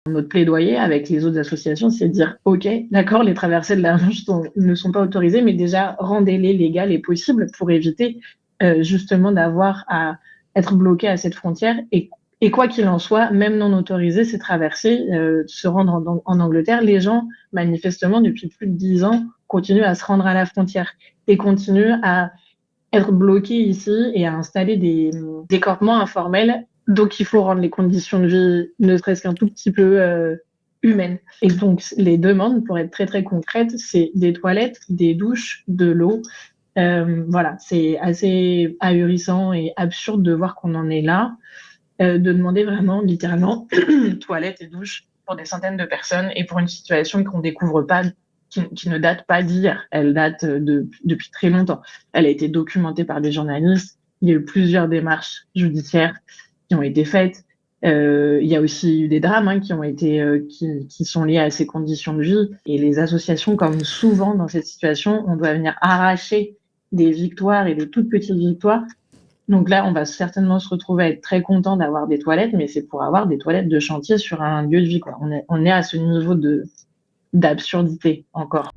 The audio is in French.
Notre plaidoyer avec les autres associations, c'est de dire, OK, d'accord, les traversées de la Manche ne sont pas autorisées, mais déjà, rendez-les légales et possibles pour éviter justement d'avoir à être bloqué à cette frontière. Et quoi qu'il en soit, même non autorisées, ces traversées, se rendre en Angleterre, les gens, manifestement, depuis plus de 10 ans, continuent à se rendre à la frontière et continuent à être bloqués ici et à installer des campements informels. Donc, il faut rendre les conditions de vie, ne serait-ce qu'un tout petit peu humaines. Et donc, les demandes, pour être très, très concrètes, c'est des toilettes, des douches, de l'eau. Voilà, c'est assez ahurissant et absurde de voir qu'on en est là, de demander vraiment, littéralement, toilettes et douches pour des centaines de personnes et pour une situation qu'on découvre pas, qui ne date pas d'hier. Elle date depuis très longtemps. Elle a été documentée par des journalistes. Il y a eu plusieurs démarches judiciaires qui ont été faites. Il y a aussi eu des drames qui ont été qui sont liés à ces conditions de vie. Et les associations, comme souvent dans cette situation, on doit venir arracher des victoires et des toutes petites victoires. Donc là, on va certainement se retrouver à être très content d'avoir des toilettes, mais c'est pour avoir des toilettes de chantier sur un lieu de vie, quoi. On est à ce niveau d'absurdité encore.